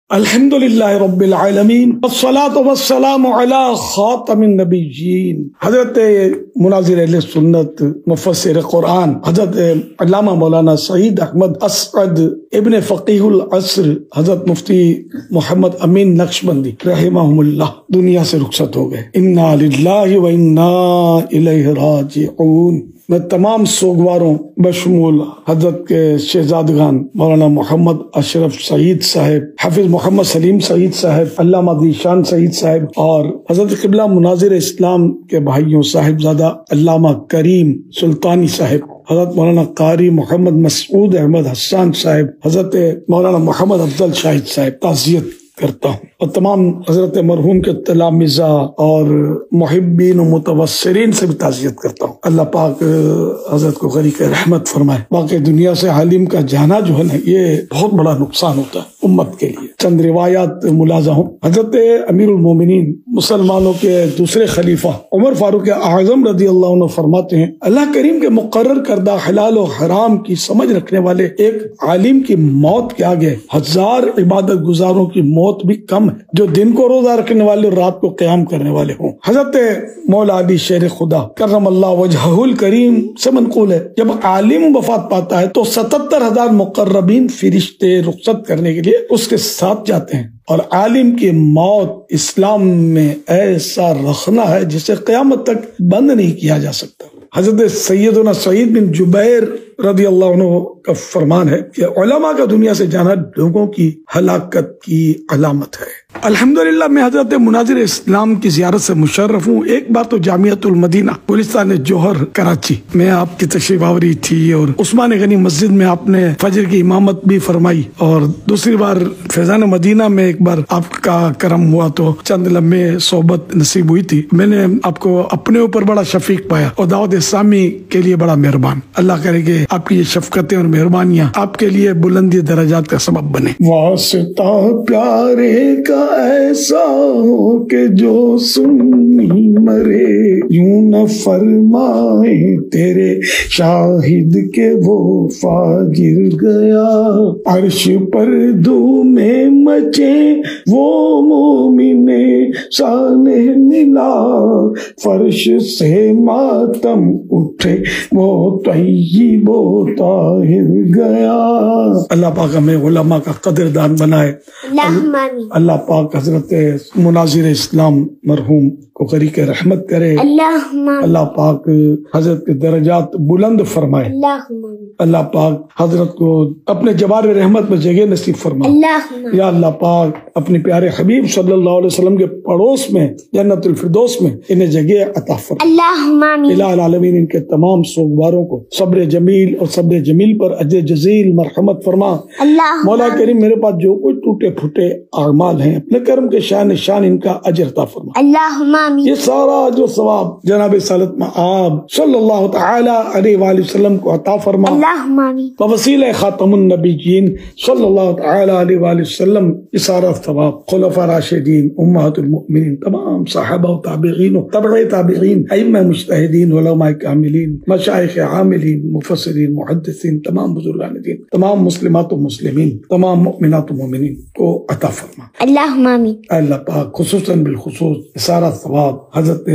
الحمدللہ رب العالمین والصلاة والسلام علی خاتم النبیین۔ حضرت مناظر اہل سنت مفسر قرآن حضرت علامہ مولانا سعید احمد اسعد ابن فقیہ العصر حضرت مفتی محمد امین نقشبندی رحمہم اللہ دنیا سے رخصت ہو گئے۔ انا للہ و انا الیہ راجعون۔ میں تمام سوگواروں بشمول حضرت کے شہزادگان مولانا محمد اشرف سعید صاحب، حافظ محمد سلیم سعید صاحب، علامہ ذیشان سعید صاحب اور حضرت قبلہ مناظر اسلام کے بھائیوں صاحبزادہ علامہ کریم سلطانی صاحب، حضرت مولانا قاری محمد مسعود احمد حسان صاحب، حضرت مولانا محمد افضل شاہد صاحب تعزیت کرتا ہوں، اور تمام حضرت مرحوم کے تلامذہ اور محبین و متوسرین سے بھی تعزیت کرتا ہوں۔ اللہ پاک حضرت کو غریق رحمت فرمائے۔ باقی دنیا سے عالم کا جانا جو ہے نا، یہ بہت بڑا نقصان ہوتا ہے امت کے لیے۔ چند روایات ملاحظہ ہوں۔ حضرت امیر المومنین مسلمانوں کے دوسرے خلیفہ عمر فاروق اعظم رضی اللہ عنہ فرماتے ہیں، اللہ کریم کے مقرر کردہ حلال و حرام کی سمجھ رکھنے والے ایک عالم کی موت کے آگے ہزار عبادت گزاروں کی موت بھی کم ہے، جو دن کو روزہ رکھنے والے اور رات کو قیام کرنے والے ہوں۔ حضرت مولا علی شیر خدا کرم اللہ وجہہ الکریم سے منقول ہے، جب عالم وفات پاتا ہے تو 77,000 مقربین فرشتے رخصت کرنے کے لیے اس کے ساتھ جاتے ہیں، اور عالم کی موت اسلام میں ایسا رخنا ہے جسے قیامت تک بند نہیں کیا جا سکتا۔ حضرت سیدنا سعید بن جبیر رضی اللہ عنہ کا فرمان ہے کہ علماء کا دنیا سے جانا لوگوں کی ہلاکت کی علامت ہے۔ الحمدللہ میں حضرت مناظر اسلام کی زیارت سے مشرف ہوں۔ ایک بار تو جامعۃ المدینہ گلستان جوہر کراچی میں آپ کی تشریف آوری تھی، اور عثمان غنی مسجد میں آپ نے فجر کی امامت بھی فرمائی، اور دوسری بار فیضان مدینہ میں ایک بار آپ کا کرم ہوا تو چند لمحے صحبت نصیب ہوئی تھی۔ میں نے آپ کو اپنے اوپر بڑا شفیق پایا اور دعوت اسلامی کے لیے بڑا مہربان۔ اللہ کرے کہ آپ کی یہ شفقتیں اور مہربانیاں آپ کے لیے بلندی درجات کا سبب بنے۔ واسطہ پیارے کا ایسا ہو کہ جو سنی مرے، یوں نہ فرمائے تیرے شاہد کے وہ فاجر گیا، عرش پر دھومیں مچے وہ مومن صالح ملا، فرش سے ماتم اٹھے وہ طیب و طاہر گیا۔ اللہ پاک ہمیں علماء کا قدردان بنائے۔ اللہ پاک حضرت مناظر اسلام مرحوم کو غریق رحمت کرے۔ اللہ پاک حضرت کے درجات بلند فرمائے۔ اللہ پاک حضرت کو اپنے جوار رحمت میں جگہ نصیب فرمائے۔ یا اللہ پاک اپنے پیارے حبیب صلی اللہ علیہ وسلم کے پڑوس میں جنت الفردوس میں انہیں جگہ عطا فرمائے۔ الہ العالمین ان کے تمام سوگواروں کو صبر جمیل اور صبر جمیل پر اجر جزیل مرحمت فرما۔ مولا کریم میرے پاس جو کچھ ٹوٹے پھوٹے اعمال ہیں، اپنے کرم کے شان ان کا اجر عطا فرما۔ یہ سارا جو ثواب جناب سالت مآب صلی اللہ تعالی علیہ وآلہ وسلم کو عطا فرما۔ وسیلہ خاتم النبیین صلی اللہ تعالی علیہ وآلہ وسلم یہ سارا ثواب خلفاء راشدین، امہات المؤمنین، تمام صحابہ و تابعین و تبع تابعین، ائمہ مجتہدین، علماء کاملین، مشائخ عاملین، مفسرین، محدثین، تمام بزرگان دین، تمام مسلمات و مسلمین، تمام مؤمنات و مومنین کو عطا فرما۔ اللہ پاک خصوصاً بالخصوص سارا ثواب حضرت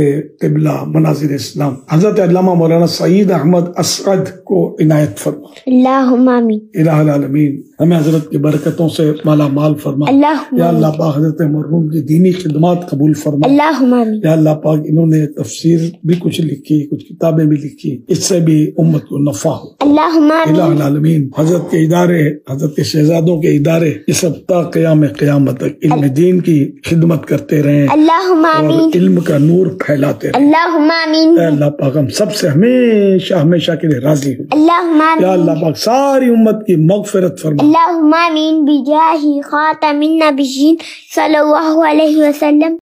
قبلہ مناظر اسلام حضرت علامہ مولانا سعید احمد اسعد کو عنایت فرما۔ اللہم آمین۔ الہ العالمین ہمیں حضرت کی برکتوں سے مالا مال فرما۔ یا اللہ پاک حضرت مرحوم کی دینی خدمات قبول فرما۔ اللہم آمین۔ یا اللہ پاک انہوں نے تفسیر بھی کچھ لکھی، کچھ کتابیں بھی لکھی، اس سے بھی امت کو نفع ہو۔ اللہم آمین۔ الہ العالمین حضرت کے ادارے، حضرت کے شہزادوں کے ادارے یہ سب تا قیام قیامت تک علم دین کی خدمت کرتے رہیں، اور علم کا نور پھیلاتے رہیں۔ اللہم آمین۔ اے اللہ پاک ہم سب سے ہمیشہ ہمیشہ کے لیے راضی ہو۔ اللہم آمین۔ یا اللہ پاک ساری امت کی مغفرت فرما۔ اللہم آمین بجاہ خاتم النبیین صلی اللہ علیہ وسلم۔